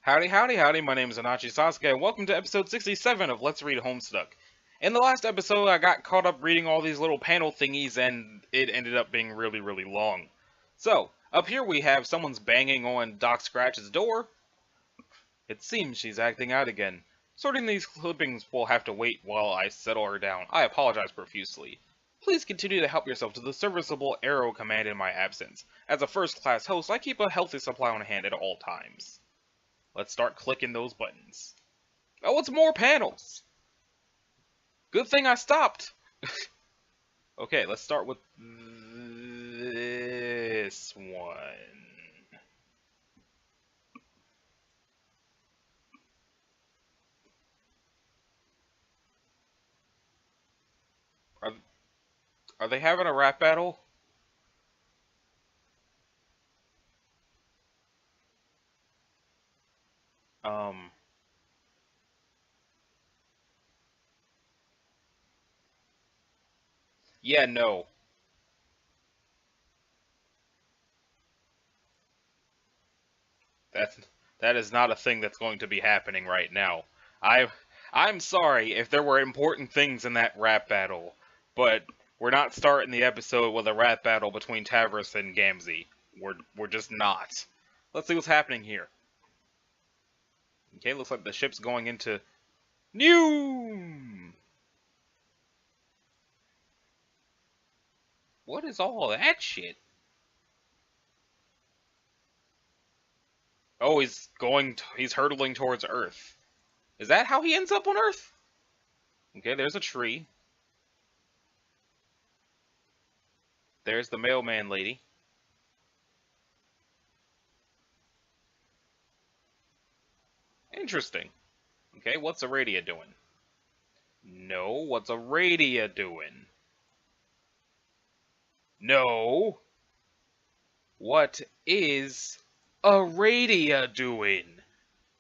Howdy, howdy, howdy, my name is Anachi Sasuke, and welcome to episode 67 of Let's Read Homestuck. In the last episode, I got caught up reading all these little panel thingies, and it ended up being really, really long. So, up here we have someone's banging on Doc Scratch's door. It seems she's acting out again. Sorting these clippings will have to wait while I settle her down. I apologize profusely. Please continue to help yourself to the serviceable arrow command in my absence. As a first-class host, I keep a healthy supply on hand at all times. Let's start clicking those buttons. Oh, it's more panels! Good thing I stopped! Okay, let's start with this one. Are they having a rap battle? Yeah, no. That is not a thing that's going to be happening right now. I'm sorry if there were important things in that rap battle, but we're not starting the episode with a rap battle between Tavros and Gamzee. We're just not. Let's see what's happening here. Okay, looks like the ship's going into New. What is all that shit? Oh, he's hurtling towards Earth. Is that how he ends up on Earth? Okay, there's a tree. There's the mailman lady. Interesting. Okay, what's Aradia doing? No, what's Aradia doing? No. What is Aradia doing?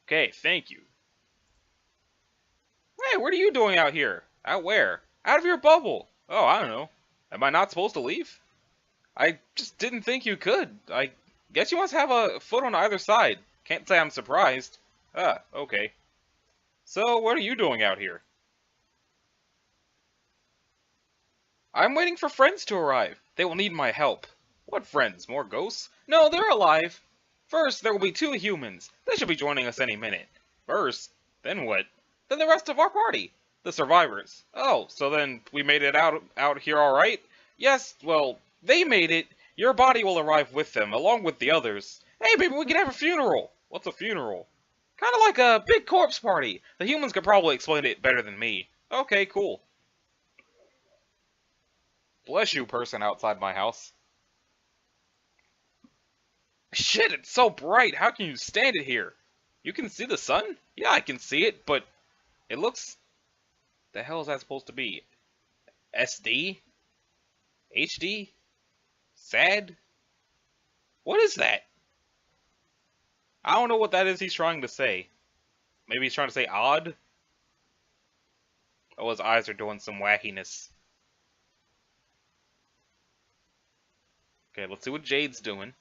Okay, thank you. Hey, what are you doing out here? Out where? Out of your bubble. Oh, I don't know. Am I not supposed to leave? I just didn't think you could. I guess you must have a foot on either side. Can't say I'm surprised. Ah, okay. So, what are you doing out here? I'm waiting for friends to arrive. They will need my help. What friends? More ghosts? No, they're alive. First, there will be 2 humans. They should be joining us any minute. First? Then what? Then the rest of our party. The survivors. Oh, so then we made it out here alright? Yes, well, they made it. Your body will arrive with them, along with the others. Hey, maybe we can have a funeral. What's a funeral? Kind of like a big corpse party. The humans could probably explain it better than me. Okay, cool. Bless you, person outside my house. Shit, it's so bright. How can you stand it here? You can see the sun? Yeah, I can see it, but it looks... The hell is that supposed to be? SD? HD? Sad? What is that? I don't know what that is he's trying to say. Maybe he's trying to say odd? Oh, his eyes are doing some wackiness. Okay, let's see what Jade's doing.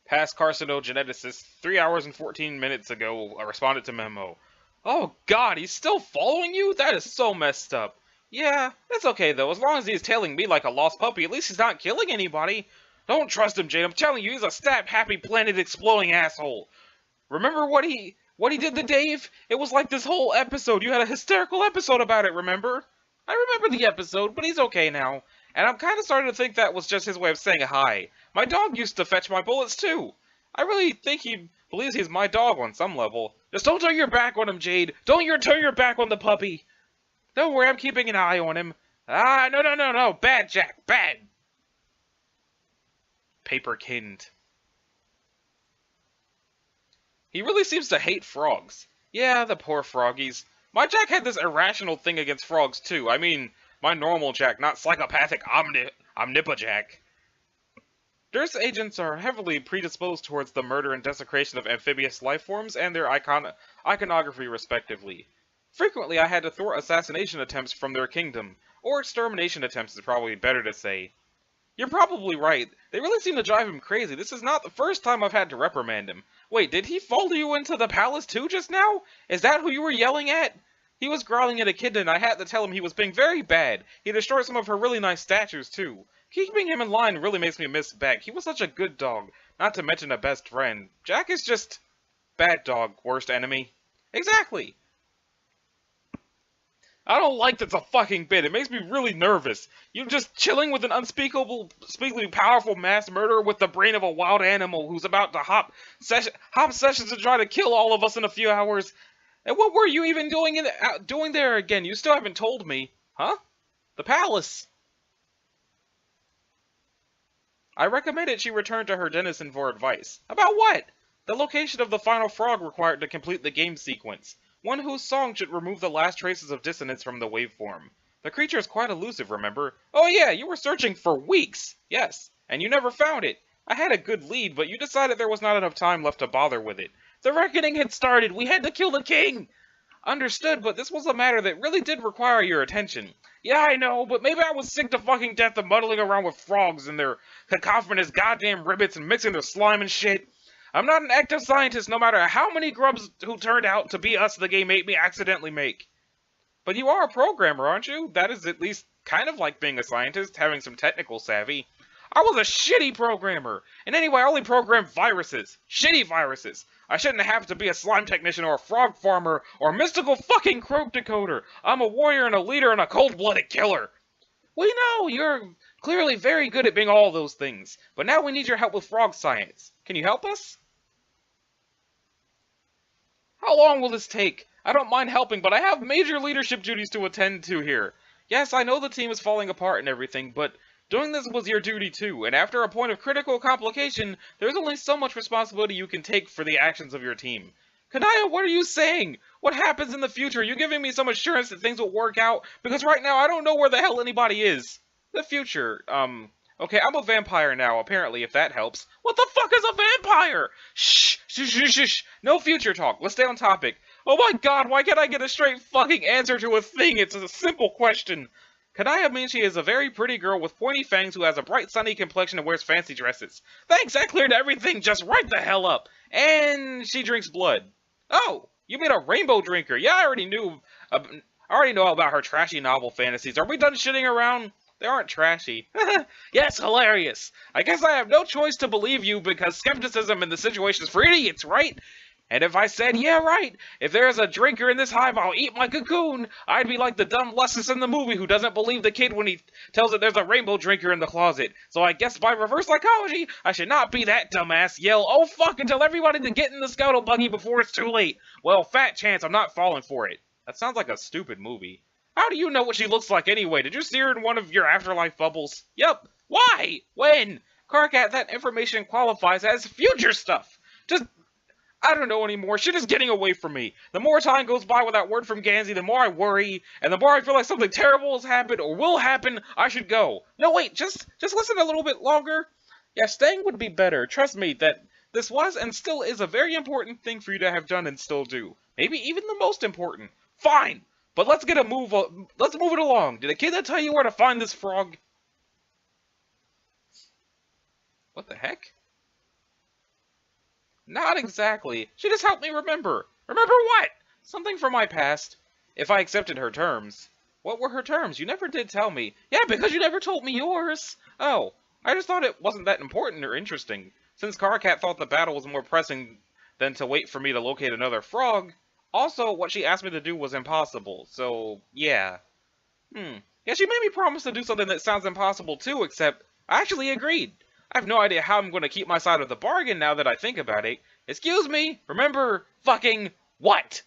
Past carcinogeneticist 3 hours and 14 minutes ago responded to memo. Oh god, he's still following you? That is so messed up. Yeah, that's okay though. As long as he's tailing me like a lost puppy, at least he's not killing anybody. Don't trust him, Jade. I'm telling you, he's a stab-happy, planet-exploding asshole. Remember what he did to Dave? It was like this whole episode. You had a hysterical episode about it, remember? I remember the episode, but he's okay now. And I'm kind of starting to think that was just his way of saying hi. My dog used to fetch my bullets too. I really think he believes he's my dog on some level. Just don't turn your back on him, Jade. Don't turn your back on the puppy. Don't worry, I'm keeping an eye on him. Ah, no. Bad, Jack. Bad. Paperkind. He really seems to hate frogs. Yeah, the poor froggies. My Jack had this irrational thing against frogs too. I mean, my normal Jack, not psychopathic Omnipojack. Durst agents are heavily predisposed towards the murder and desecration of amphibious lifeforms and their iconography respectively. Frequently I had to thwart assassination attempts from their kingdom, or extermination attempts is probably better to say. You're probably right. They really seem to drive him crazy. This is not the first time I've had to reprimand him. Wait, did he follow you into the palace too just now? Is that who you were yelling at? He was growling at a kitten and I had to tell him he was being very bad. He destroyed some of her really nice statues too. Keeping him in line really makes me miss Beck. He was such a good dog, not to mention a best friend. Jack is just... bad dog, worst enemy. Exactly. I don't like that's a fucking bit. It makes me really nervous. You just chilling with an unspeakably powerful mass murderer with the brain of a wild animal who's about to hop sessions to try to kill all of us in a few hours. And what were you even doing there again? You still haven't told me. Huh? The palace. I recommended she return to her denizen for advice. About what? The location of the final frog required to complete the game sequence. One whose song should remove the last traces of dissonance from the waveform. The creature is quite elusive, remember? Oh yeah, you were searching for weeks! Yes, and you never found it. I had a good lead, but you decided there was not enough time left to bother with it. The reckoning had started! We had to kill the king! Understood, but this was a matter that really did require your attention. Yeah, I know, but maybe I was sick to fucking death of muddling around with frogs and their cacophonous goddamn ribbits and mixing their slime and shit. I'm not an active scientist no matter how many grubs who turned out to be us the game made me accidentally make. But you are a programmer, aren't you? That is at least kind of like being a scientist, having some technical savvy. I was a shitty programmer. And anyway, I only programmed viruses. Shitty viruses. I shouldn't have to be a slime technician or a frog farmer or a mystical fucking croak decoder. I'm a warrior and a leader and a cold-blooded killer. We know you're clearly very good at being all those things. But now we need your help with frog science. Can you help us? How long will this take? I don't mind helping, but I have major leadership duties to attend to here. Yes, I know the team is falling apart and everything, but doing this was your duty too, and after a point of critical complication, there's only so much responsibility you can take for the actions of your team. Kanaya, what are you saying? What happens in the future? You're giving me some assurance that things will work out, because right now I don't know where the hell anybody is. The future, okay, I'm a vampire now, apparently, if that helps. What the fuck is a vampire? Shh, shh, shh, shh, shh. No future talk. Let's stay on topic. Oh my god, why can't I get a straight fucking answer to a thing? It's a simple question. Kanaya means she is a very pretty girl with pointy fangs who has a bright sunny complexion and wears fancy dresses. Thanks, that cleared everything just right the hell up. And she drinks blood. Oh, you mean a rainbow drinker? Yeah, I already know about her trashy novel fantasies. Are we done shitting around? They aren't trashy. Yes, hilarious. I guess I have no choice to believe you because skepticism in the situation is for idiots, right? And if I said, yeah, right, if there's a drinker in this hive, I'll eat my cocoon, I'd be like the dumb Lessus in the movie who doesn't believe the kid when he tells it there's a rainbow drinker in the closet. So I guess by reverse psychology, I should not be that dumbass, yell, oh fuck, and tell everybody to get in the scuttle buggy before it's too late. Well, fat chance I'm not falling for it. That sounds like a stupid movie. How do you know what she looks like anyway? Did you see her in one of your afterlife bubbles? Yep. Why? When? Karkat, that information qualifies as future stuff. Just... I don't know anymore. Shit is getting away from me. The more time goes by without word from Gansey, the more I worry, and the more I feel like something terrible has happened or will happen. I should go. No, wait, just listen a little bit longer. Yeah, staying would be better. Trust me that this was and still is a very important thing for you to have done and still do. Maybe even the most important. Fine, but let's move it along. Did a kid tell you where to find this frog? What the heck? Not exactly. She just helped me remember. Remember what? Something from my past. If I accepted her terms. What were her terms? You never did tell me. Yeah, because you never told me yours. Oh, I just thought it wasn't that important or interesting. Since Karkat thought the battle was more pressing than to wait for me to locate another frog. Also, what she asked me to do was impossible. So, yeah. Yeah, she made me promise to do something that sounds impossible too, except I actually agreed. I have no idea how I'm going to keep my side of the bargain now that I think about it. Excuse me, remember fucking what?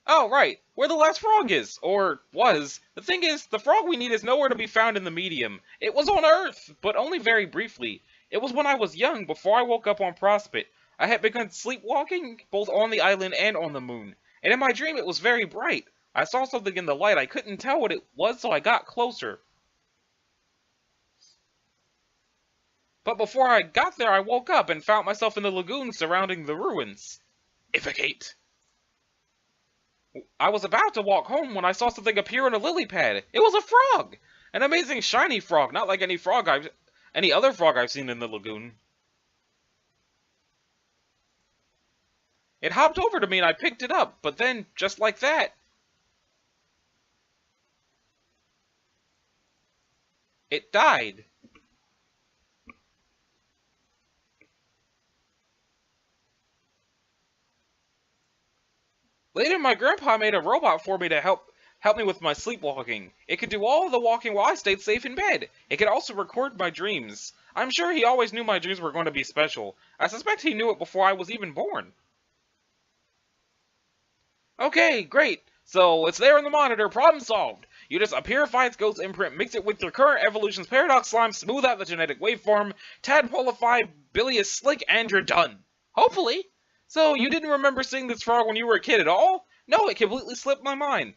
Oh, right, where the last frog is, or was. The thing is, the frog we need is nowhere to be found in the medium. It was on Earth, but only very briefly. It was when I was young, before I woke up on Prospect. I had begun sleepwalking, both on the island and on the moon. And in my dream it was very bright. I saw something in the light, I couldn't tell what it was, so I got closer. But before I got there, I woke up and found myself in the lagoon surrounding the ruins. Iffigate. I was about to walk home when I saw something appear in a lily pad. It was a frog! An amazing shiny frog, not like any frog I've any other frog I've seen in the lagoon. It hopped over to me and I picked it up, but then, just like that, it died. Later, my grandpa made a robot for me to help me with my sleepwalking. It could do all of the walking while I stayed safe in bed. It could also record my dreams. I'm sure he always knew my dreams were going to be special. I suspect he knew it before I was even born. Okay, great. So, it's there in the monitor, problem solved. You just purify its ghost imprint, mix it with your current evolution's paradox slime, smooth out the genetic waveform, tadpolify bilious slick, and you're done. Hopefully. So, you didn't remember seeing this frog when you were a kid at all? No, it completely slipped my mind.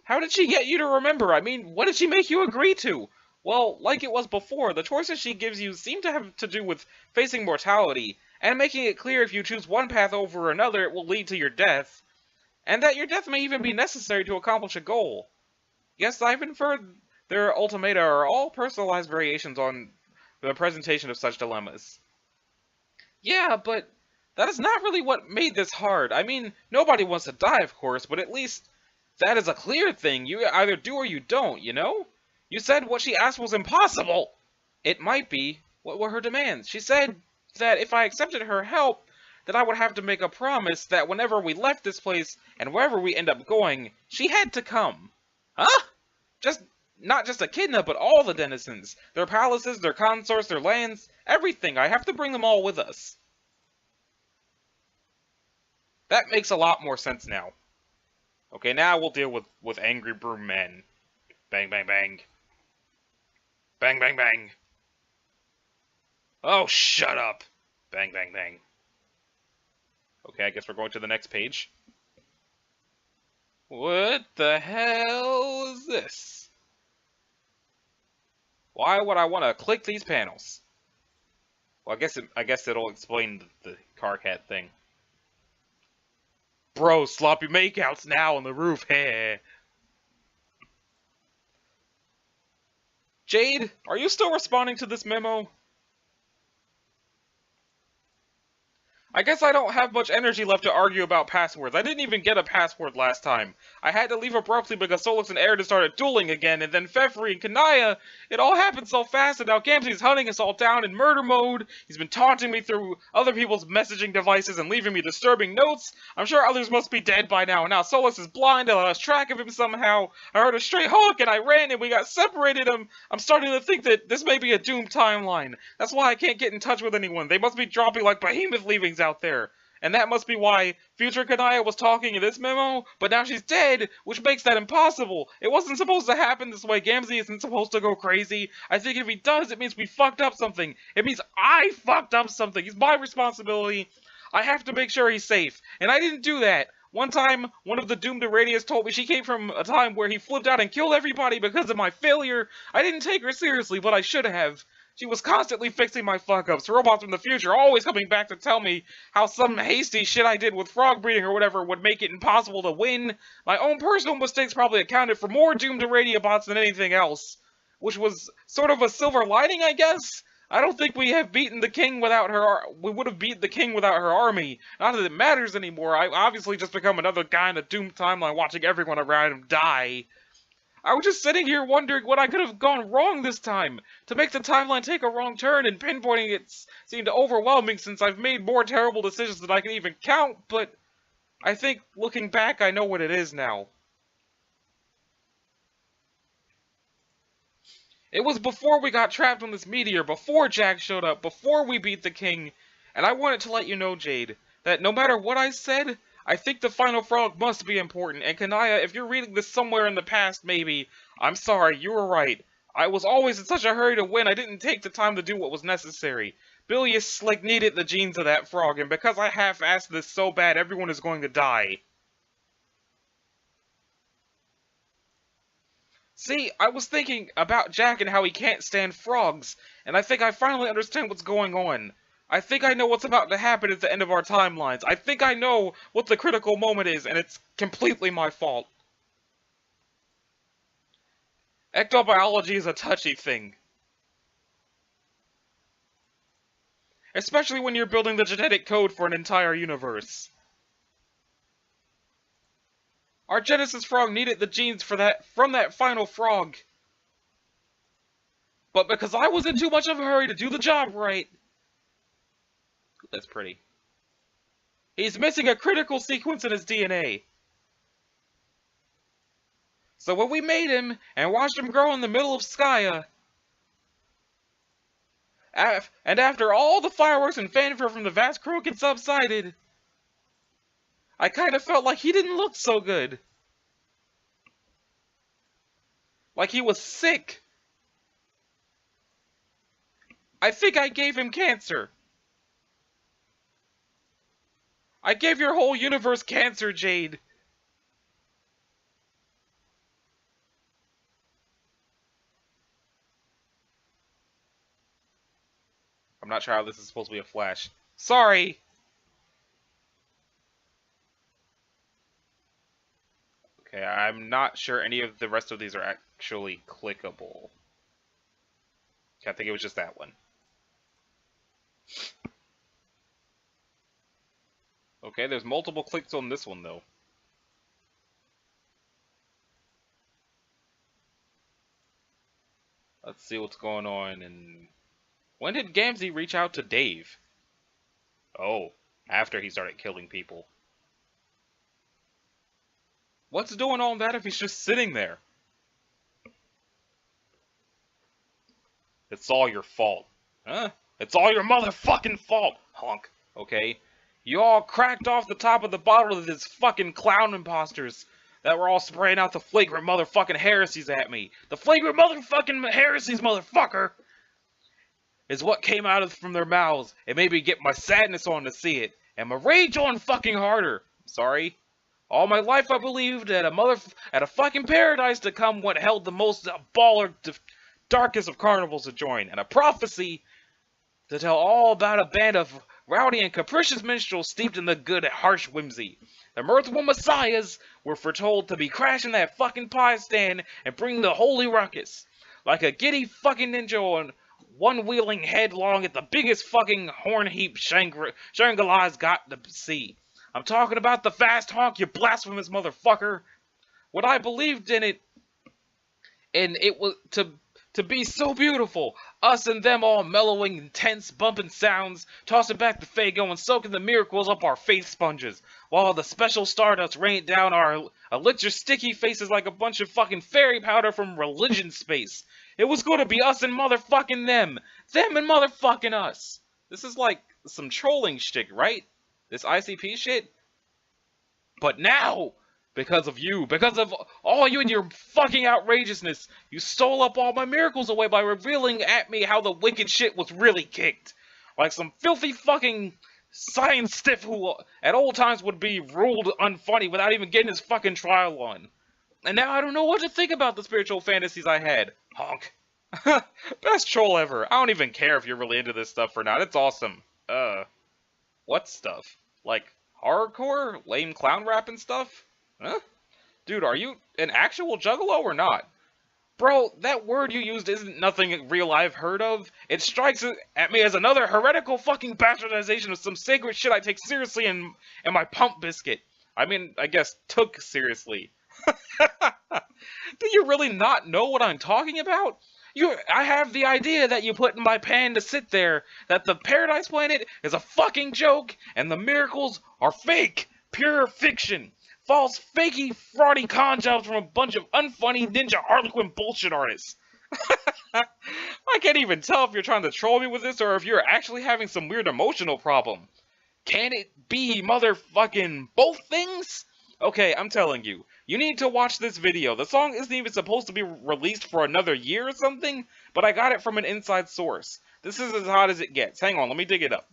How did she get you to remember? I mean, what did she make you agree to? Well, like it was before, the choices she gives you seem to have to do with facing mortality, and making it clear if you choose one path over another, it will lead to your death. And that your death may even be necessary to accomplish a goal. Yes, I've inferred their ultimata are all personalized variations on the presentation of such dilemmas. Yeah, but that is not really what made this hard. I mean, nobody wants to die, of course, but at least that is a clear thing. You either do or you don't, you know? You said what she asked was impossible! It might be. What were her demands? She said that if I accepted her help, that I would have to make a promise that whenever we left this place, and wherever we end up going, she had to come. Huh? Not just Echidna, but all the denizens. Their palaces, their consorts, their lands, everything. I have to bring them all with us. That makes a lot more sense now. Okay, now we'll deal with Angry Broom Men. Bang, bang, bang. Bang, bang, bang. Oh, shut up. Bang, bang, bang. Okay, I guess we're going to the next page. What the hell is this? Why would I want to click these panels? Well, I guess it'll explain the car cat thing. Bro, sloppy makeouts now on the roof. Heh. Jade, are you still responding to this memo? I guess I don't have much energy left to argue about passwords. I didn't even get a password last time. I had to leave abruptly because Solix and Airden started dueling again, and then Fefri and Kanaya. It all happened so fast, and now Gamzee's hunting us all down in murder mode. He's been taunting me through other people's messaging devices and leaving me disturbing notes. I'm sure others must be dead by now, and now Solix is blind and I lost track of him somehow. I heard a stray honk and I ran and we got separated. I'm starting to think that this may be a doomed timeline. That's why I can't get in touch with anyone. They must be dropping like behemoth leavings out there. And that must be why future Kanaya was talking in this memo, but now she's dead, which makes that impossible. It wasn't supposed to happen this way. Gamzee isn't supposed to go crazy. I think if he does, it means we fucked up something. It means I fucked up something. It's my responsibility. I have to make sure he's safe. And I didn't do that. One time, one of the doomed Irradias told me she came from a time where he flipped out and killed everybody because of my failure. I didn't take her seriously, but I should have. She was constantly fixing my fuck-ups. Robots from the future always coming back to tell me how some hasty shit I did with frog breeding or whatever would make it impossible to win. My own personal mistakes probably accounted for more doomed Irradia bots than anything else. Which was sort of a silver lining, I guess? I don't think we have beaten the king without her. We would have beaten the king without her army. Not that it matters anymore. I've obviously just become another guy in a doomed timeline watching everyone around him die. I was just sitting here wondering what I could have gone wrong this time. To make the timeline take a wrong turn and pinpointing it seemed overwhelming since I've made more terrible decisions than I can even count, but I think looking back I know what it is now. It was before we got trapped on this meteor, before Jack showed up, before we beat the king, and I wanted to let you know, Jade, that no matter what I said, I think the final frog must be important, and Kanaya, if you're reading this somewhere in the past, maybe, I'm sorry, you were right. I was always in such a hurry to win, I didn't take the time to do what was necessary. Bilious Slick needed the genes of that frog, and because I half-assed this so bad, everyone is going to die. See, I was thinking about Jack and how he can't stand frogs, and I think I finally understand what's going on. I think I know what's about to happen at the end of our timelines. I think I know what the critical moment is, and it's completely my fault. Ectobiology is a touchy thing. Especially when you're building the genetic code for an entire universe. Our Genesis frog needed the genes for that from that final frog. But because I was in too much of a hurry to do the job right... That's pretty. He's missing a critical sequence in his DNA. So when we made him and watched him grow in the middle of Skya, and after all the fireworks and fanfare from the vast croak had subsided, I kind of felt like he didn't look so good. Like he was sick. I think I gave him cancer. I gave your whole universe cancer, Jade. I'm not sure how this is supposed to be a flash. Sorry! Okay, I'm not sure any of the rest of these are actually clickable. Okay, I think it was just that one. Okay, there's multiple clicks on this one, though. Let's see what's going on. And when did Gamzee reach out to Dave? Oh, after he started killing people. What's doing all that if he's just sitting there? It's all your fault. Huh? It's all your motherfucking fault, honk. Okay? You all cracked off the top of the bottle of these fucking clown imposters that were all spraying out the flagrant motherfucking heresies at me. The flagrant motherfucking heresies, motherfucker, is what came out from their mouths. It made me get my sadness on to see it, and my rage on fucking harder. Sorry. All my life I believed at a fucking paradise to come what held the most baller, darkest of carnivals to join, and a prophecy to tell all about a band of rowdy and capricious minstrels steeped in the good harsh whimsy. The mirthful messiahs were foretold to be crashing that fucking pie stand and bring the holy ruckus. Like a giddy fucking ninja on one-wheeling headlong at the biggest fucking horn heap Shangri-La's got to see. I'm talking about the fast honk, you blasphemous motherfucker. What I believed in it, and it was to be so beautiful. Us and them all mellowing, intense, bumping sounds, tossing back the Faygo and soaking the miracles up our face sponges, while the special stardust rained down our elixir sticky faces like a bunch of fucking fairy powder from religion space. It was going to be us and motherfucking them. Them and motherfucking us. This is like some trolling shit, right? This ICP shit? But now, because of you, because of all you and your fucking outrageousness, you stole up all my miracles away by revealing at me how the wicked shit was really kicked. Like some filthy fucking science stiff who at old times would be ruled unfunny without even getting his fucking trial on. And now I don't know what to think about the spiritual fantasies I had. Honk. Best troll ever. I don't even care if you're really into this stuff or not. It's awesome. What stuff? Like hardcore? Lame clown rap and stuff? Huh? Dude, are you an actual juggalo or not? Bro, that word you used isn't nothing real I've heard of. It strikes at me as another heretical fucking bastardization of some sacred shit I take seriously in my pump biscuit. I mean, I guess took seriously. Do you really not know what I'm talking about? I have the idea that you put in my pan to sit there, that the Paradise Planet is a fucking joke, and the miracles are fake, pure fiction. False, fakey, fraudy con jobs from a bunch of unfunny ninja harlequin bullshit artists. I can't even tell if you're trying to troll me with this or if you're actually having some weird emotional problem. Can it be motherfucking both things? Okay, I'm telling you. You need to watch this video. The song isn't even supposed to be released for another year or something, but I got it from an inside source. This is as hot as it gets. Hang on, let me dig it up.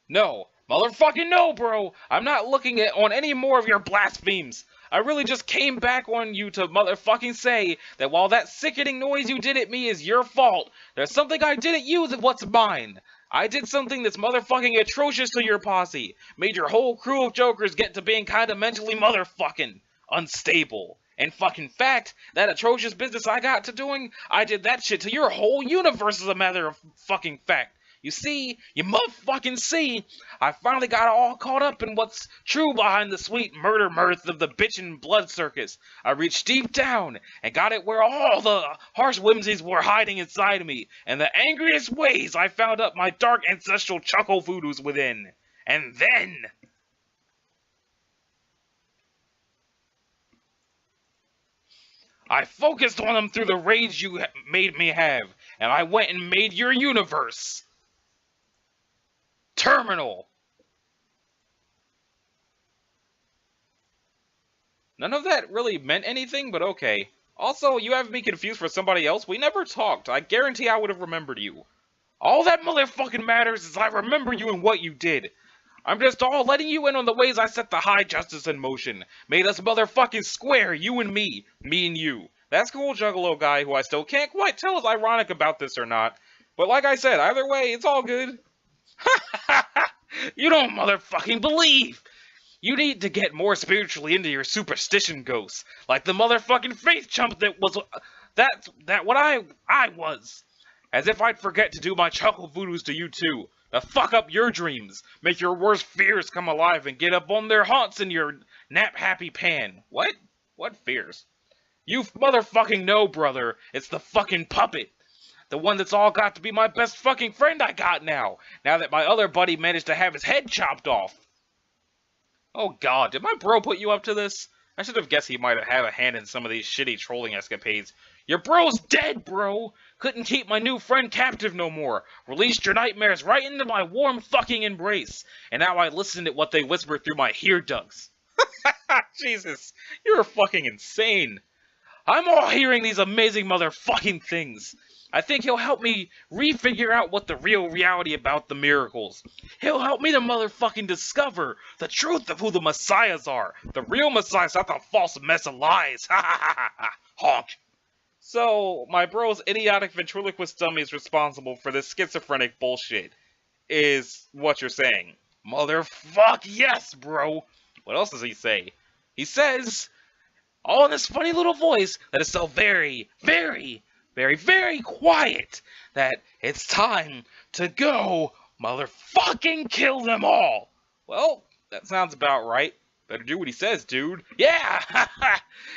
No. Motherfucking no, bro! I'm not looking on any more of your blasphemes. I really just came back on you to motherfucking say that while that sickening noise you did at me is your fault, there's something I did at you that's what's mine. I did something that's motherfucking atrocious to your posse. Made your whole crew of jokers get to being kinda mentally motherfucking unstable. In fucking fact, that atrocious business I got to doing, I did that shit to your whole universe as a matter of fucking fact. You see, you motherfucking see, I finally got all caught up in what's true behind the sweet murder mirth of the bitchin' blood circus. I reached deep down and got it where all the harsh whimsies were hiding inside of me, and the angriest ways I found up my dark ancestral chuckle voodoos within. And then I focused on them through the rage you made me have, and I went and made your universe terminal. None of that really meant anything, but okay. Also, you have me confused for somebody else. We never talked. I guarantee I would have remembered you. All that motherfucking matters is I remember you and what you did. I'm just all letting you in on the ways I set the high justice in motion. Made us motherfucking square, you and me and you. That's cool, Juggalo guy, who I still can't quite tell is ironic about this or not. But like I said, either way, it's all good. You don't motherfucking believe! You need to get more spiritually into your superstition ghosts, like the motherfucking faith chump that was that what I was. As if I'd forget to do my chuckle voodoos to you too. To fuck up your dreams, make your worst fears come alive and get up on their haunts in your nap-happy pan. What? What fears? You motherfucking know, brother. It's the fucking puppet. The one that's all got to be my best fucking friend I got now that my other buddy managed to have his head chopped off. Oh god, did my bro put you up to this? I should have guessed he might have had a hand in some of these shitty trolling escapades. Your bro's dead, bro! Couldn't keep my new friend captive no more. Released your nightmares right into my warm fucking embrace. And now I listen to what they whisper through my ear ducts. Jesus, you're fucking insane. I'm all hearing these amazing motherfucking things. I think he'll help me refigure out what the real reality about the miracles. He'll help me to motherfucking discover the truth of who the messiahs are. The real messiahs, not the false mess of lies. Ha ha ha ha ha. Honk. So, my bro's idiotic ventriloquist dummy is responsible for this schizophrenic bullshit, is what you're saying. Motherfuck yes, bro. What else does he say? He says, all in this funny little voice that is so very, very, very, very quiet, that it's time to go motherfucking kill them all. Well, that sounds about right. Better do what he says, dude. Yeah!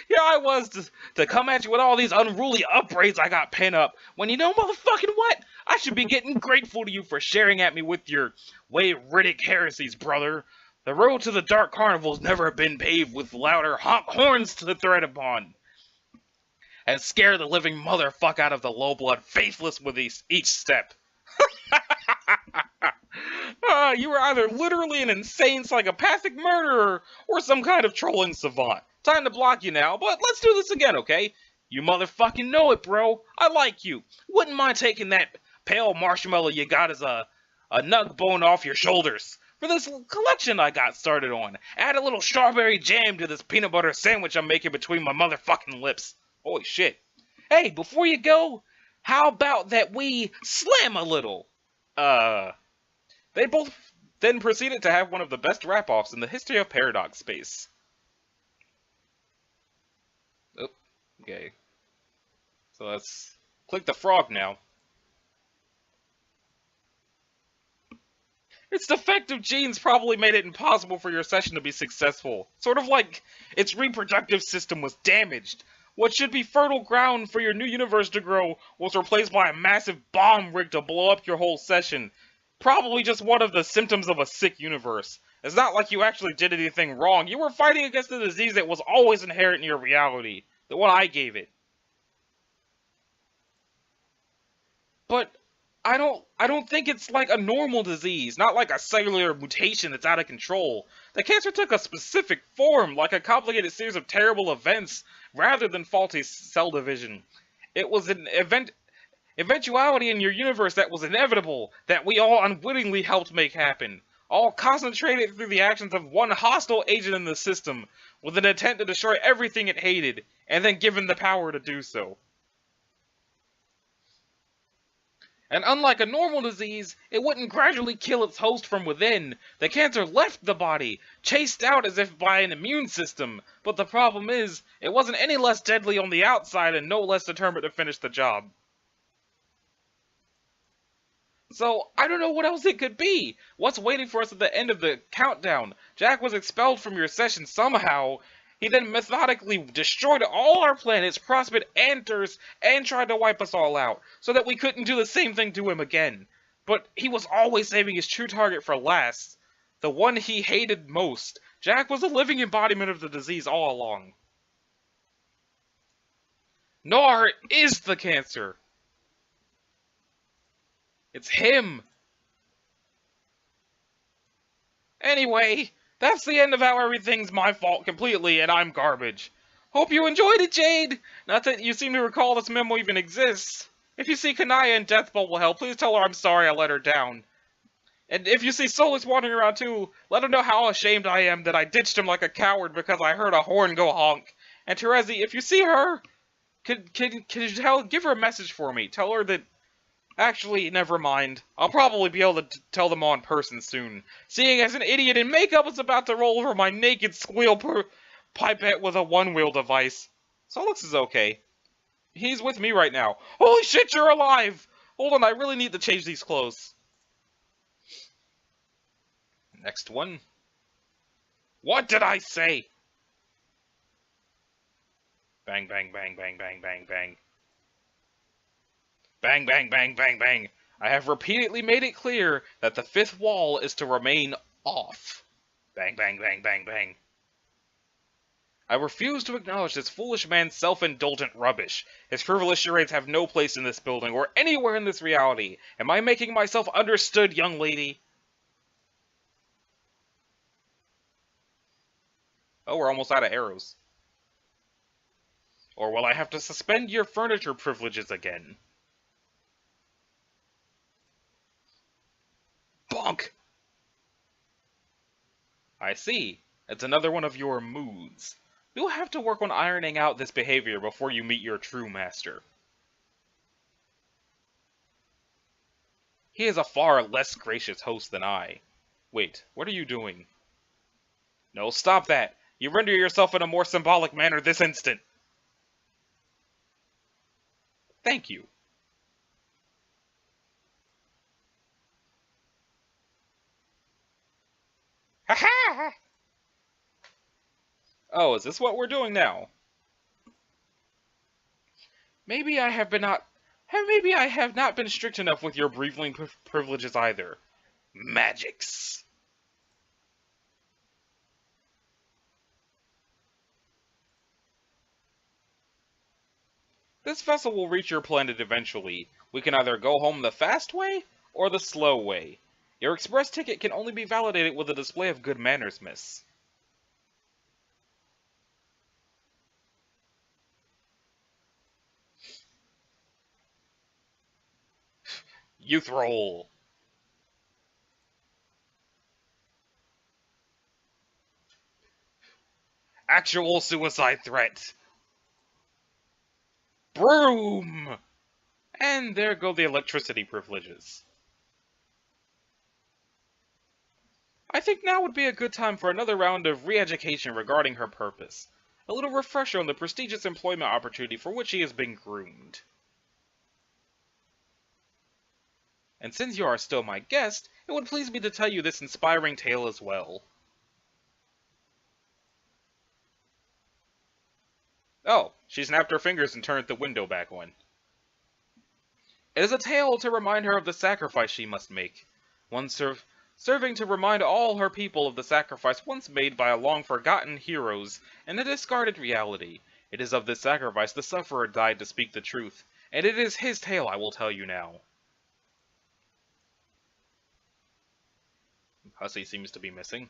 Here I was to come at you with all these unruly upbraids I got pent up, when you know motherfucking what? I should be getting grateful to you for sharing at me with your way-riddick heresies, brother. The road to the Dark Carnival's never been paved with louder honk horns to tread upon. And scare the living motherfuck out of the low-blood faithless with each step. You were either literally an insane psychopathic murderer or some kind of trolling savant. Time to block you now, but let's do this again, okay? You motherfucking know it, bro. I like you. Wouldn't mind taking that pale marshmallow you got as a nug bone off your shoulders for this collection I got started on. Add a little strawberry jam to this peanut butter sandwich I'm making between my motherfucking lips. Holy shit. Hey, before you go, how about that we slam a little? They both then proceeded to have one of the best rap-offs in the history of Paradox Space. Oh, okay. So let's click the frog now. Its defective genes probably made it impossible for your session to be successful. Sort of like its reproductive system was damaged. What should be fertile ground for your new universe to grow was replaced by a massive bomb rig to blow up your whole session. Probably just one of the symptoms of a sick universe. It's not like you actually did anything wrong. You were fighting against the disease that was always inherent in your reality. The one I gave it. But I don't think it's like a normal disease, not like a cellular mutation that's out of control. The cancer took a specific form, like a complicated series of terrible events, rather than faulty cell division. It was an eventuality in your universe that was inevitable, that we all unwittingly helped make happen. All concentrated through the actions of one hostile agent in the system, with an intent to destroy everything it hated, and then given the power to do so. And unlike a normal disease, it wouldn't gradually kill its host from within. The cancer left the body, chased out as if by an immune system. But the problem is, it wasn't any less deadly on the outside and no less determined to finish the job. So, I don't know what else it could be. What's waiting for us at the end of the countdown? Jack was expelled from your session somehow. He then methodically destroyed all our planets, prospered Earth, and tried to wipe us all out, so that we couldn't do the same thing to him again. But he was always saving his true target for last. The one he hated most. Jack was a living embodiment of the disease all along. Nar is the cancer. It's him! Anyway, that's the end of how everything's my fault completely and I'm garbage. Hope you enjoyed it, Jade! Not that you seem to recall this memo even exists. If you see Kanaya in Death Bubble Hell, please tell her I'm sorry I let her down. And if you see Solus wandering around too, let him know how ashamed I am that I ditched him like a coward because I heard a horn go honk. And Terezi, if you see her, could you give her a message for me? Tell her that... Actually, never mind. I'll probably be able to tell them all in person soon, seeing as an idiot in makeup is about to roll over my naked squeal pipette with a one-wheel device. Solix is okay. He's with me right now. Holy shit, you're alive! Hold on, I really need to change these clothes. Next one. What did I say? Bang, bang, bang, bang, bang, bang, bang. Bang, bang, bang, bang, bang. I have repeatedly made it clear that the fifth wall is to remain off. Bang, bang, bang, bang, bang. I refuse to acknowledge this foolish man's self-indulgent rubbish. His frivolous charades have no place in this building or anywhere in this reality. Am I making myself understood, young lady? Oh, we're almost out of arrows. Or will I have to suspend your furniture privileges again? Bonk! I see. It's another one of your moods. You'll have to work on ironing out this behavior before you meet your true master. He is a far less gracious host than I. Wait, what are you doing? No, stop that! You render yourself in a more symbolic manner this instant! Thank you. Ha-ha! Oh, is this what we're doing now? Maybe I have not been strict enough with your breathing privileges either. Magics. This vessel will reach your planet eventually. We can either go home the fast way or the slow way. Your express ticket can only be validated with a display of good manners, miss. Youth roll. Actual suicide threat. Broom! And there go the electricity privileges. I think now would be a good time for another round of re-education regarding her purpose. A little refresher on the prestigious employment opportunity for which she has been groomed. And since you are still my guest, it would please me to tell you this inspiring tale as well. Oh, she snapped her fingers and turned the window back on. It is a tale to remind her of the sacrifice she must make. One serving to remind all her people of the sacrifice once made by a long-forgotten heroes in a discarded reality. It is of this sacrifice the sufferer died to speak the truth, and it is his tale I will tell you now. Hussey seems to be missing.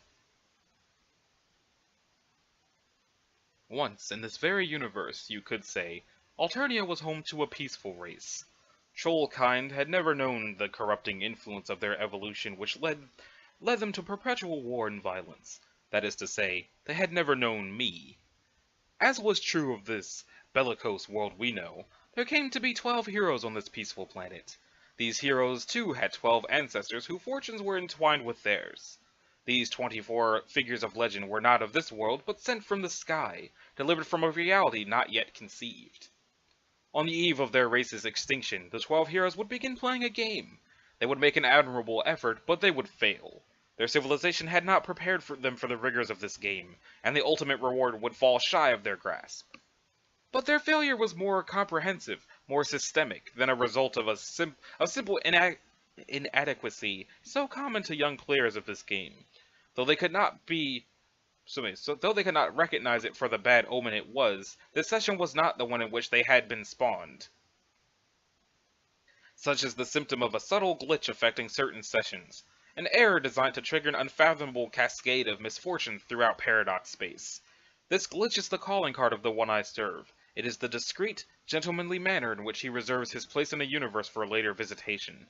Once, in this very universe, you could say, Alternia was home to a peaceful race. Trollkind had never known the corrupting influence of their evolution which led them to perpetual war and violence. That is to say, they had never known me. As was true of this bellicose world we know, there came to be 12 heroes on this peaceful planet. These heroes too had 12 ancestors whose fortunes were entwined with theirs. These 24 figures of legend were not of this world, but sent from the sky, delivered from a reality not yet conceived. On the eve of their race's extinction, the 12 heroes would begin playing a game. They would make an admirable effort, but they would fail. Their civilization had not prepared them for the rigors of this game, and the ultimate reward would fall shy of their grasp. But their failure was more comprehensive, more systemic, than a result of a simple inadequacy so common to young players of this game. Though they could not recognize it for the bad omen it was, this session was not the one in which they had been spawned. Such is the symptom of a subtle glitch affecting certain sessions, an error designed to trigger an unfathomable cascade of misfortune throughout Paradox space. This glitch is the calling card of the one I serve. It is the discreet, gentlemanly manner in which he reserves his place in the universe for later visitation.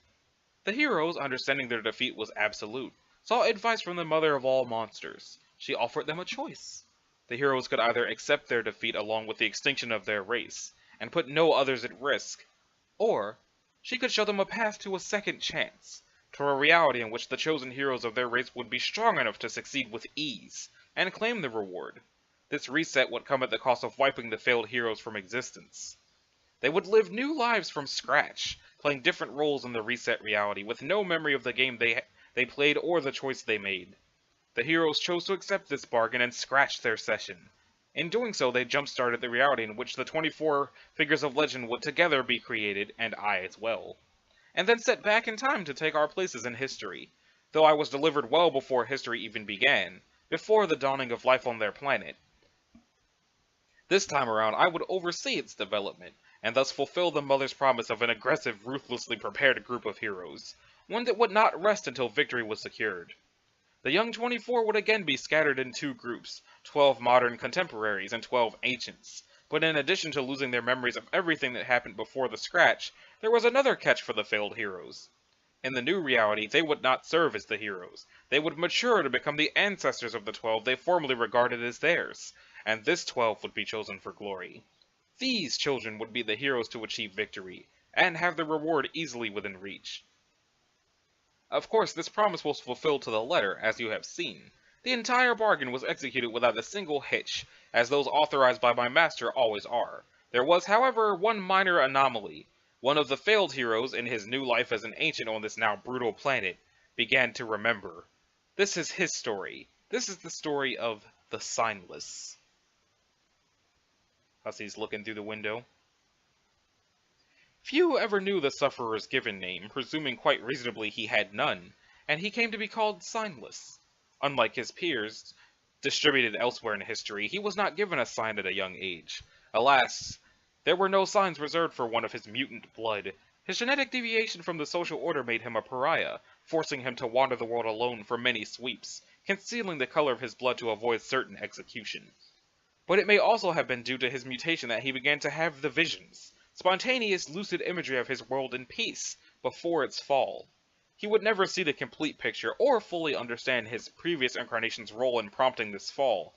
The heroes, understanding their defeat was absolute, sought advice from the mother of all monsters. She offered them a choice. The heroes could either accept their defeat along with the extinction of their race, and put no others at risk, or she could show them a path to a second chance, to a reality in which the chosen heroes of their race would be strong enough to succeed with ease, and claim the reward. This reset would come at the cost of wiping the failed heroes from existence. They would live new lives from scratch, playing different roles in the reset reality, with no memory of the game they played or the choice they made. The heroes chose to accept this bargain and scratched their session. In doing so, they jump-started the reality in which the 24 figures of legend would together be created, and I as well, and then set back in time to take our places in history, though I was delivered well before history even began, before the dawning of life on their planet. This time around, I would oversee its development, and thus fulfill the mother's promise of an aggressive, ruthlessly prepared group of heroes, one that would not rest until victory was secured. The young 24 would again be scattered in two groups, 12 modern contemporaries and 12 ancients, but in addition to losing their memories of everything that happened before the scratch, there was another catch for the failed heroes. In the new reality, they would not serve as the heroes. They would mature to become the ancestors of the 12 they formerly regarded as theirs, and this 12 would be chosen for glory. These children would be the heroes to achieve victory, and have the reward easily within reach. Of course, this promise was fulfilled to the letter, as you have seen. The entire bargain was executed without a single hitch, as those authorized by my master always are. There was, however, one minor anomaly. One of the failed heroes, in his new life as an ancient on this now brutal planet, began to remember. This is his story. This is the story of the Signless. Hussey's looking through the window. Few ever knew the sufferer's given name, presuming quite reasonably he had none, and he came to be called Signless. Unlike his peers, distributed elsewhere in history, he was not given a sign at a young age. Alas, there were no signs reserved for one of his mutant blood. His genetic deviation from the social order made him a pariah, forcing him to wander the world alone for many sweeps, concealing the color of his blood to avoid certain execution. But it may also have been due to his mutation that he began to have the visions, spontaneous, lucid imagery of his world in peace, before its fall. He would never see the complete picture, or fully understand his previous incarnation's role in prompting this fall,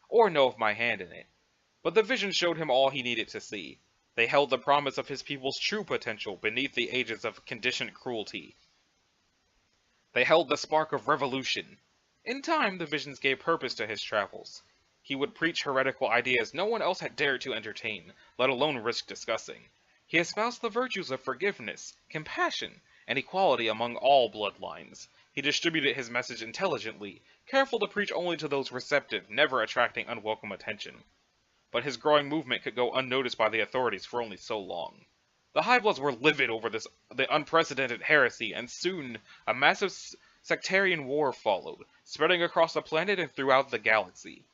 or know of my hand in it. But the vision showed him all he needed to see. They held the promise of his people's true potential beneath the ages of conditioned cruelty. They held the spark of revolution. In time, the visions gave purpose to his travels. He would preach heretical ideas no one else had dared to entertain, let alone risk discussing. He espoused the virtues of forgiveness, compassion, and equality among all bloodlines. He distributed his message intelligently, careful to preach only to those receptive, never attracting unwelcome attention. But his growing movement could go unnoticed by the authorities for only so long. The Highbloods were livid over the unprecedented heresy, and soon a massive sectarian war followed, spreading across the planet and throughout the galaxy.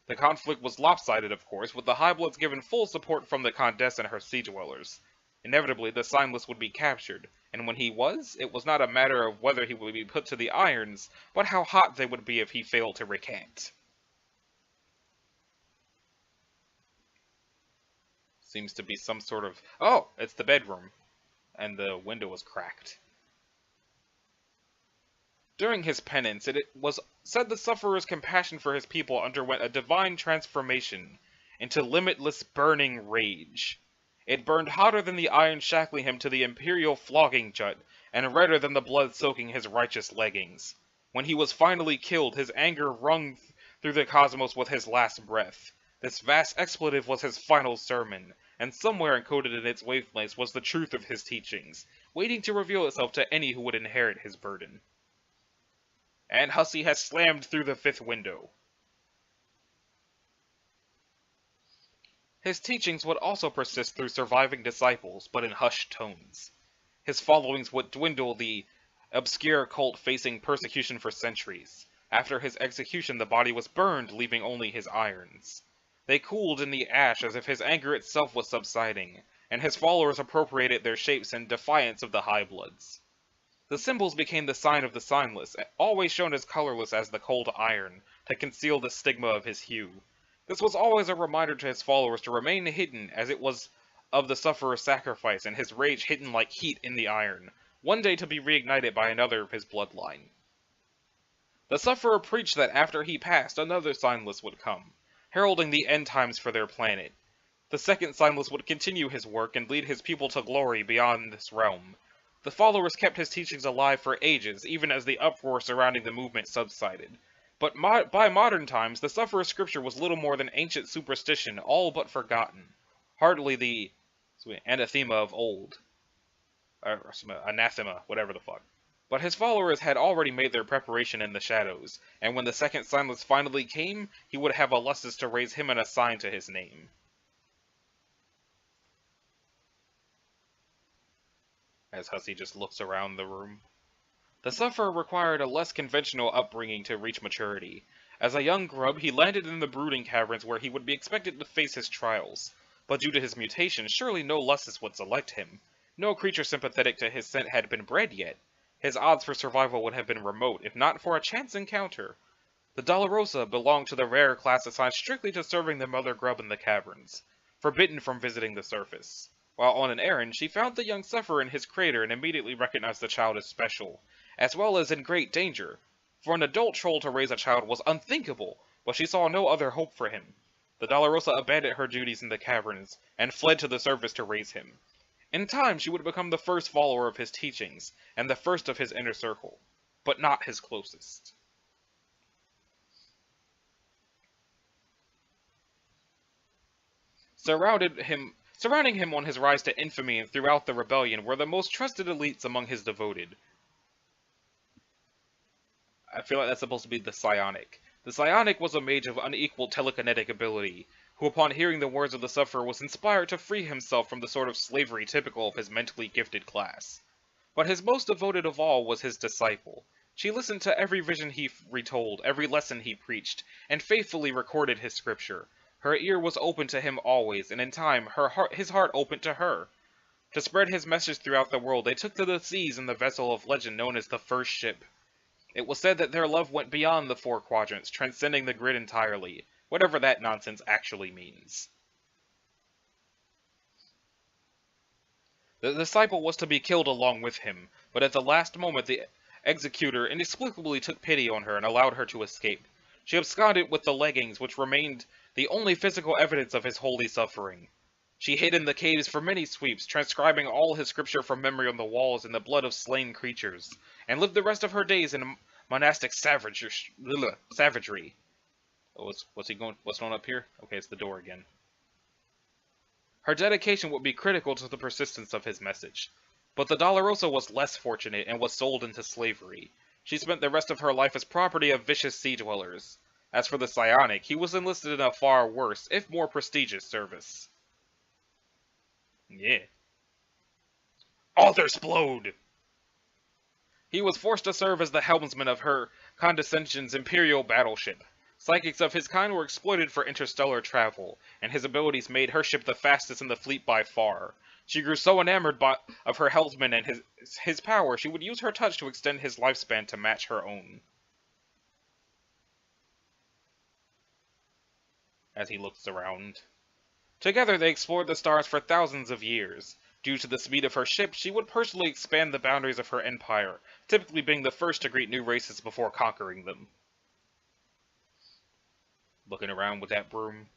The conflict was lopsided, of course, with the Highbloods given full support from the Condess and her sea dwellers. Inevitably, the Signless would be captured, and when he was, it was not a matter of whether he would be put to the irons, but how hot they would be if he failed to recant. Seems to be some sort of... Oh, it's the bedroom. And the window was cracked. During his penance, it was said the sufferer's compassion for his people underwent a divine transformation into limitless burning rage. It burned hotter than the iron shackling him to the imperial flogging jut, and redder than the blood soaking his righteous leggings. When he was finally killed, his anger rung through the cosmos with his last breath. This vast expletive was his final sermon, and somewhere encoded in its wavelengths was the truth of his teachings, waiting to reveal itself to any who would inherit his burden. And Hussey has slammed through the 5th window. His teachings would also persist through surviving disciples, but in hushed tones. His followings would dwindle, the obscure cult facing persecution for centuries. After his execution, the body was burned, leaving only his irons. They cooled in the ash as if his anger itself was subsiding, and his followers appropriated their shapes in defiance of the High Bloods. The symbols became the sign of the signless, always shown as colorless as the cold iron, to conceal the stigma of his hue. This was always a reminder to his followers to remain hidden, as it was of the sufferer's sacrifice and his rage hidden like heat in the iron, one day to be reignited by another of his bloodline. The sufferer preached that after he passed, another signless would come, heralding the end times for their planet. The second signless would continue his work and lead his people to glory beyond this realm. The followers kept his teachings alive for ages, even as the uproar surrounding the movement subsided. But by modern times, the sufferer's scripture was little more than ancient superstition, all but forgotten. Hardly the anathema of old. Anathema, whatever the fuck. But his followers had already made their preparation in the shadows, and when the second signless finally came, he would have a lusus to raise him and a sign to his name. As Hussey just looks around the room. The sufferer required a less conventional upbringing to reach maturity. As a young grub, he landed in the brooding caverns where he would be expected to face his trials. But due to his mutation, surely no lusus would select him. No creature sympathetic to his scent had been bred yet. His odds for survival would have been remote, if not for a chance encounter. The Dolorosa belonged to the rare class assigned strictly to serving the mother grub in the caverns, forbidden from visiting the surface. While on an errand, she found the young sufferer in his crater and immediately recognized the child as special, as well as in great danger. For an adult troll to raise a child was unthinkable, but she saw no other hope for him. The Dolorosa abandoned her duties in the caverns, and fled to the surface to raise him. In time, she would become the first follower of his teachings, and the first of his inner circle, but not his closest. Surrounding him on his rise to infamy and throughout the rebellion were the most trusted elites among his devoted. I feel like that's supposed to be the Psionic. The Psionic was a mage of unequaled telekinetic ability, who upon hearing the words of the sufferer was inspired to free himself from the sort of slavery typical of his mentally gifted class. But his most devoted of all was his disciple. She listened to every vision he retold, every lesson he preached, and faithfully recorded his scripture. Her ear was open to him always, and in time, his heart opened to her. To spread his message throughout the world, they took to the seas in the vessel of legend known as the First Ship. It was said that their love went beyond the 4 quadrants, transcending the grid entirely, whatever that nonsense actually means. The disciple was to be killed along with him, but at the last moment the executor inexplicably took pity on her and allowed her to escape. She absconded with the leggings, which remained the only physical evidence of his holy suffering. She hid in the caves for many sweeps, transcribing all his scripture from memory on the walls in the blood of slain creatures, and lived the rest of her days in monastic savagery. Oh, what's going up here? Okay, it's the door again. Her dedication would be critical to the persistence of his message. But the Dolorosa was less fortunate and was sold into slavery. She spent the rest of her life as property of vicious sea dwellers. As for the Psionic, he was enlisted in a far worse, if more prestigious, service. Yeah. Authersplode! He was forced to serve as the helmsman of her condescension's imperial battleship. Psychics of his kind were exploited for interstellar travel, and his abilities made her ship the fastest in the fleet by far. She grew so enamored of her helmsman and his power, she would use her touch to extend his lifespan to match her own. As he looks around. Together they explored the stars for thousands of years. Due to the speed of her ship, she would personally expand the boundaries of her empire, typically being the first to greet new races before conquering them. Looking around with that broom.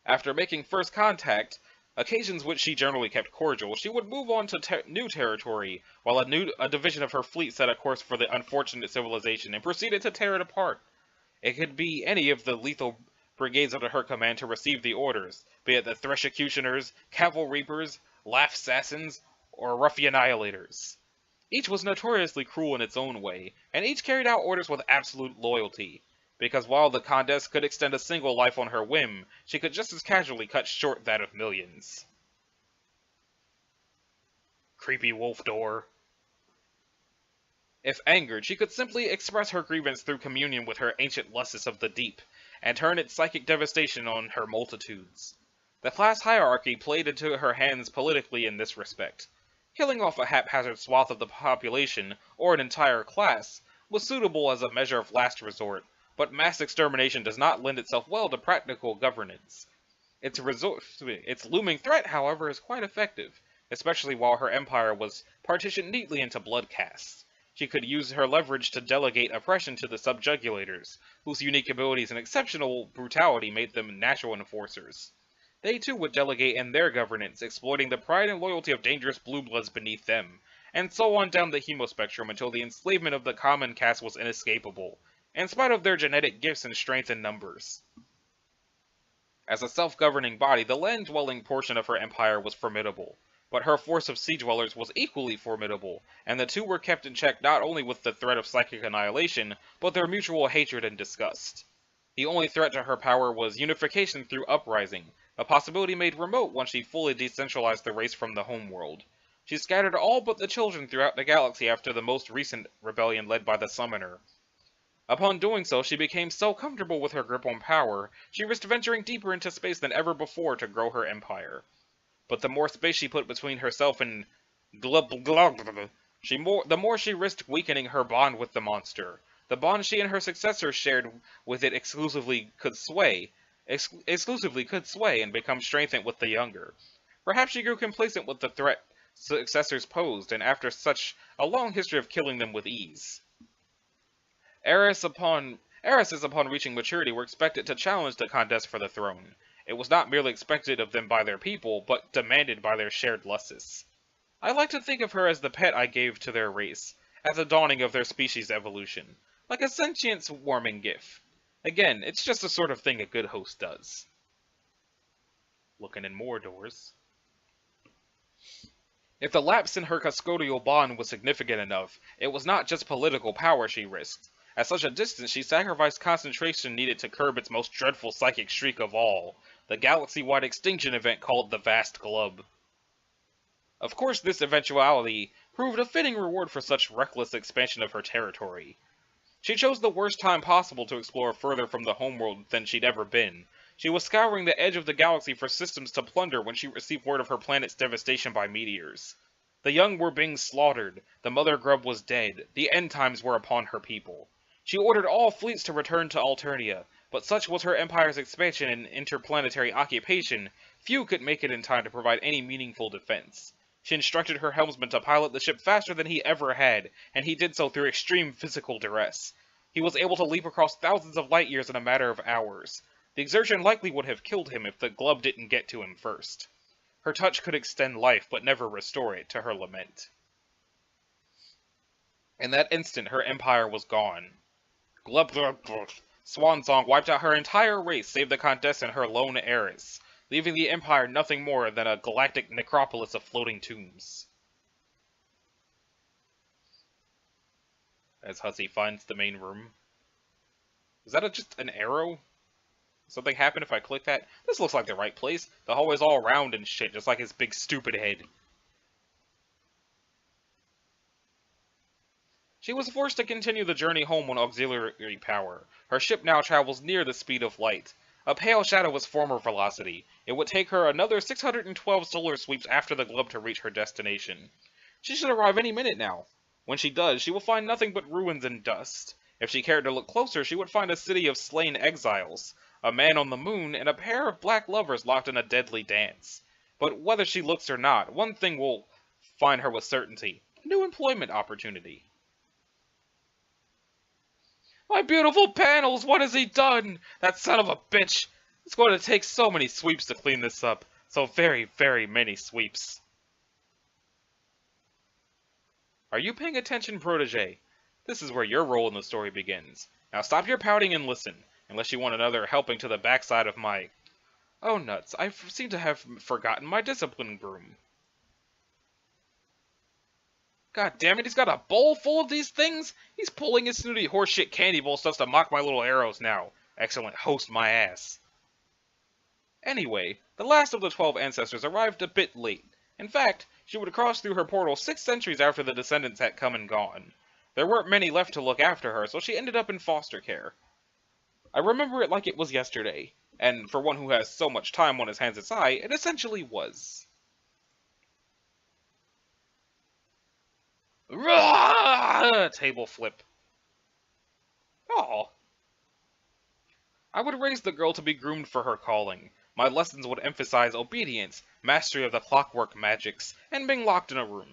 After making first contact, Occasions which she generally kept cordial, she would move on to new territory, while a division of her fleet set a course for the unfortunate civilization and proceeded to tear it apart. It could be any of the lethal brigades under her command to receive the orders, be it the Thresh-Executioners, Cavalry-Reapers, Laugh-Assassins, or Ruffian-Annihilators. Each was notoriously cruel in its own way, and each carried out orders with absolute loyalty, because while the Condesce could extend a single life on her whim, she could just as casually cut short that of millions. Creepy wolf door. If angered, she could simply express her grievance through communion with her ancient lusts of the deep, and turn its psychic devastation on her multitudes. The class hierarchy played into her hands politically in this respect. Killing off a haphazard swath of the population, or an entire class, was suitable as a measure of last resort, but mass extermination does not lend itself well to practical governance. Its looming threat, however, is quite effective, especially while her empire was partitioned neatly into blood castes. She could use her leverage to delegate oppression to the subjugulators, whose unique abilities and exceptional brutality made them natural enforcers. They too would delegate in their governance, exploiting the pride and loyalty of dangerous blue bloods beneath them, and so on down the hemospectrum until the enslavement of the common caste was inescapable, in spite of their genetic gifts and strength in numbers. As a self-governing body, the land-dwelling portion of her empire was formidable, but her force of sea-dwellers was equally formidable, and the two were kept in check not only with the threat of psychic annihilation, but their mutual hatred and disgust. The only threat to her power was unification through uprising, a possibility made remote once she fully decentralized the race from the homeworld. She scattered all but the children throughout the galaxy after the most recent rebellion led by the Summoner. Upon doing so, she became so comfortable with her grip on power, she risked venturing deeper into space than ever before to grow her empire. But the more space she put between herself and the more she risked weakening her bond with the monster. The bond she and her successors shared with it exclusively could sway and become strengthened with the younger. Perhaps she grew complacent with the threat successors posed, and after such a long history of killing them with ease. Heiresses upon reaching maturity were expected to challenge the Condesce for the throne. It was not merely expected of them by their people, but demanded by their shared lusts. I like to think of her as the pet I gave to their race, at the dawning of their species' evolution, like a sentience warming gift. Again, it's just the sort of thing a good host does. Looking in more doors. If the lapse in her custodial bond was significant enough, it was not just political power she risked. At such a distance, she sacrificed concentration needed to curb its most dreadful psychic streak of all, the galaxy-wide extinction event called the Vast Glub. Of course, this eventuality proved a fitting reward for such reckless expansion of her territory. She chose the worst time possible to explore further from the homeworld than she'd ever been. She was scouring the edge of the galaxy for systems to plunder when she received word of her planet's devastation by meteors. The young were being slaughtered, the mother grub was dead, the end times were upon her people. She ordered all fleets to return to Alternia, but such was her empire's expansion and interplanetary occupation, few could make it in time to provide any meaningful defense. She instructed her helmsman to pilot the ship faster than he ever had, and he did so through extreme physical duress. He was able to leap across thousands of light years in a matter of hours. The exertion likely would have killed him if the glub didn't get to him first. Her touch could extend life, but never restore it, to her lament. In that instant, her empire was gone. Glub glub glub. Swansong wiped out her entire race save the Condesce and her lone heiress, leaving the Empire nothing more than a galactic necropolis of floating tombs. As Hussey finds the main room. Is that just an arrow? Something happen if I click that? This looks like the right place. The hallway's all round and shit, just like his big stupid head. She was forced to continue the journey home on auxiliary power. Her ship now travels near the speed of light. A pale shadow was former velocity. It would take her another 612 solar sweeps after the glub to reach her destination. She should arrive any minute now. When she does, she will find nothing but ruins and dust. If she cared to look closer, she would find a city of slain exiles, a man on the moon, and a pair of black lovers locked in a deadly dance. But whether she looks or not, one thing will find her with certainty: a new employment opportunity. My beautiful panels, what has he done? That son of a bitch! It's going to take so many sweeps to clean this up. So very, very many sweeps. Are you paying attention, protege? This is where your role in the story begins. Now stop your pouting and listen, unless you want another helping to the backside of my... Oh nuts, I seem to have forgotten my discipline broom. God damn it, he's got a bowl full of these things? He's pulling his snooty horseshit candy bowl stuff to mock my little arrows now. Excellent host my ass. Anyway, the last of the 12 ancestors arrived a bit late. In fact, she would cross through her portal 6 centuries after the descendants had come and gone. There weren't many left to look after her, so she ended up in foster care. I remember it like it was yesterday, and for one who has so much time on his hands as I, it essentially was. Table flip. Aw. I would raise the girl to be groomed for her calling. My lessons would emphasize obedience, mastery of the clockwork magics, and being locked in a room.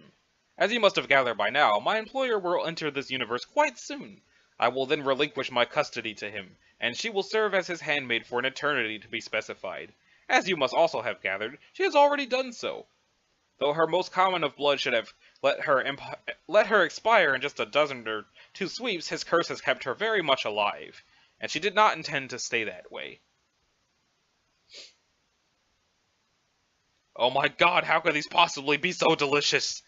As you must have gathered by now, my employer will enter this universe quite soon. I will then relinquish my custody to him, and she will serve as his handmaid for an eternity to be specified. As you must also have gathered, she has already done so. Though her most common of blood should have let her expire in just a dozen or 2 sweeps, his curse has kept her very much alive, and she did not intend to stay that way. Oh my god, how could these possibly be so delicious?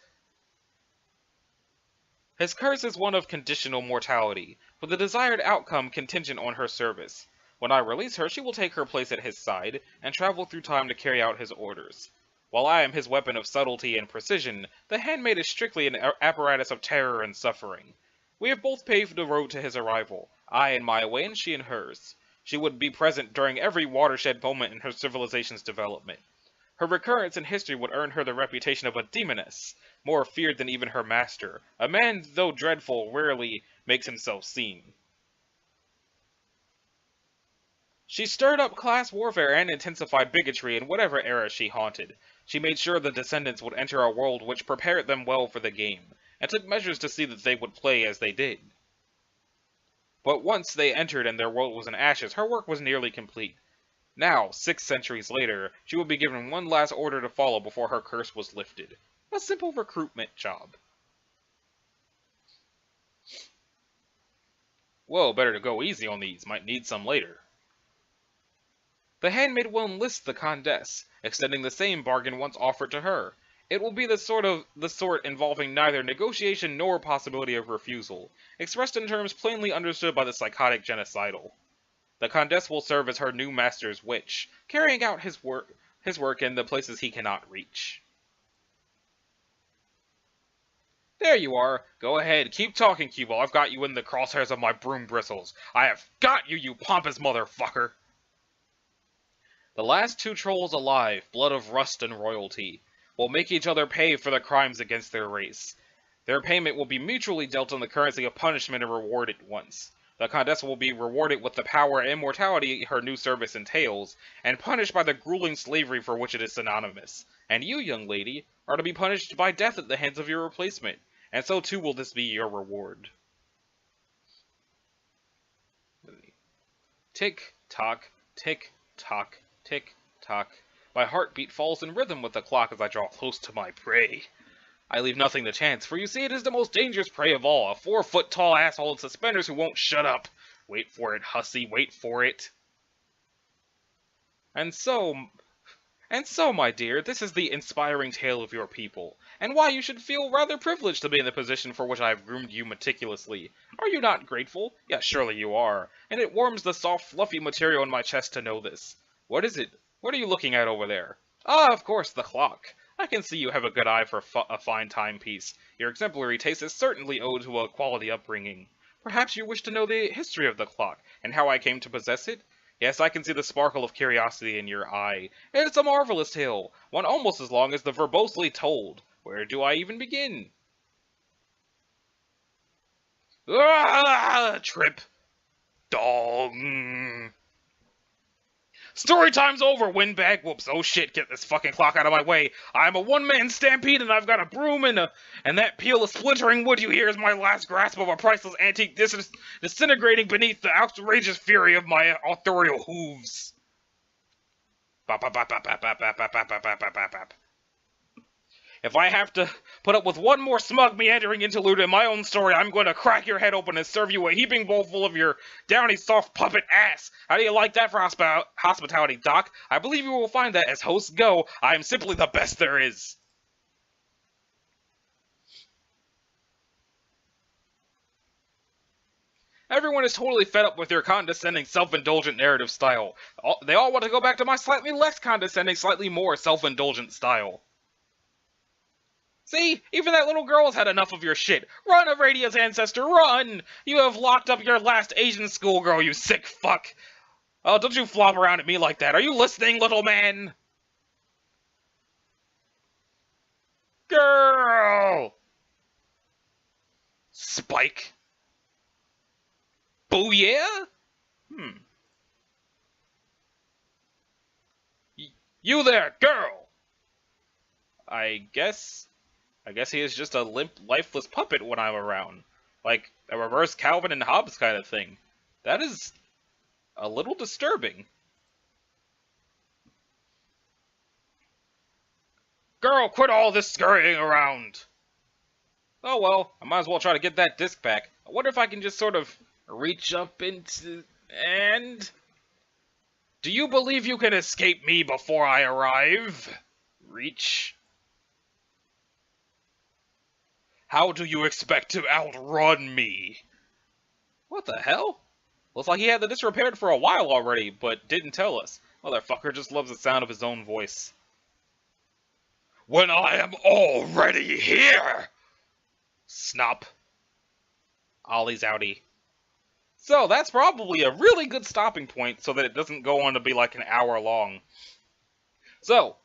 His curse is one of conditional mortality, with the desired outcome contingent on her service. When I release her, she will take her place at his side, and travel through time to carry out his orders. While I am his weapon of subtlety and precision, the handmaid is strictly an apparatus of terror and suffering. We have both paved the road to his arrival, I in my way and she in hers. She would be present during every watershed moment in her civilization's development. Her recurrence in history would earn her the reputation of a demoness, more feared than even her master. A man, though dreadful, rarely makes himself seen. She stirred up class warfare and intensified bigotry in whatever era she haunted. She made sure the descendants would enter a world which prepared them well for the game, and took measures to see that they would play as they did. But once they entered and their world was in ashes, her work was nearly complete. Now, 6 centuries later, she would be given one last order to follow before her curse was lifted. A simple recruitment job. Whoa, better to go easy on these, might need some later. The handmaid will enlist the Condess, extending the same bargain once offered to her. It will be the sort involving neither negotiation nor possibility of refusal, expressed in terms plainly understood by the psychotic genocidal. The Condess will serve as her new master's witch, carrying out his work in the places he cannot reach. There you are. Go ahead, keep talking, Cuball. I've got you in the crosshairs of my broom bristles. I have got you, you pompous motherfucker! The last 2 trolls alive, blood of rust and royalty, will make each other pay for the crimes against their race. Their payment will be mutually dealt in the currency of punishment and reward at once. The Condessa will be rewarded with the power and immortality her new service entails, and punished by the grueling slavery for which it is synonymous. And you, young lady, are to be punished by death at the hands of your replacement, and so too will this be your reward. Tick-tock, tick-tock, tick-tock. My heartbeat falls in rhythm with the clock as I draw close to my prey. I leave nothing to chance, for you see it is the most dangerous prey of all, a 4-foot-tall asshole in suspenders who won't shut up. Wait for it, hussy, wait for it. And so, my dear, this is the inspiring tale of your people, and why you should feel rather privileged to be in the position for which I have groomed you meticulously. Are you not grateful? Yes, surely you are, and it warms the soft, fluffy material in my chest to know this. What is it? What are you looking at over there? Ah, of course, the clock. I can see you have a good eye for a fine timepiece. Your exemplary taste is certainly owed to a quality upbringing. Perhaps you wish to know the history of the clock, and how I came to possess it? Yes, I can see the sparkle of curiosity in your eye. It's a marvelous tale, one almost as long as the verbosely told. Where do I even begin? Ah, trip. Dong. Story time's over, windbag. Whoops, oh shit, get this fucking clock out of my way. I'm a one-man stampede and I've got a broom and that peal of splintering wood you hear is my last grasp of a priceless antique disintegrating beneath the outrageous fury of my authorial hooves. Bop, bop, bop, bop, bop, bop, bop, bop, bop, bop, bop, bop, bop. If I have to put up with one more smug meandering interlude in my own story, I'm going to crack your head open and serve you a heaping bowl full of your downy soft puppet ass. How do you like that for hospitality, Doc? I believe you will find that as hosts go, I am simply the best there is. Everyone is totally fed up with your condescending, self-indulgent narrative style. They all want to go back to my slightly less condescending, slightly more self-indulgent style. See? Even that little girl has had enough of your shit. Run, Aradia's ancestor, run! You have locked up your last Asian schoolgirl, you sick fuck! Oh, don't you flop around at me like that. Are you listening, little man? Girl! Spike? Booyah? You there, girl! I guess he is just a limp, lifeless puppet when I'm around. Like a reverse Calvin and Hobbes kind of thing. That is a little disturbing. Girl, quit all this scurrying around! Oh well, I might as well try to get that disc back. I wonder if I can just sort of reach up into... and... Do you believe you can escape me before I arrive? Reach. How do you expect to outrun me? What the hell? Looks like he had the disc repaired for a while already, but didn't tell us. Motherfucker just loves the sound of his own voice. When I am already here! Snop. Ollie's outie. So, that's probably a really good stopping point so that it doesn't go on to be like an hour long. So,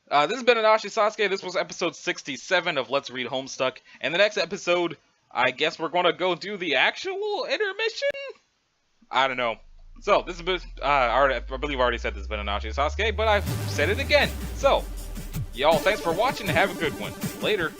this has been Anashi Sasuke. This was episode 67 of Let's Read Homestuck. And the next episode, I guess we're going to go do the actual intermission? I don't know. So, this has been, I believe I already said this has been Anashi Sasuke, but I've said it again. So, y'all, thanks for watching and have a good one. Later.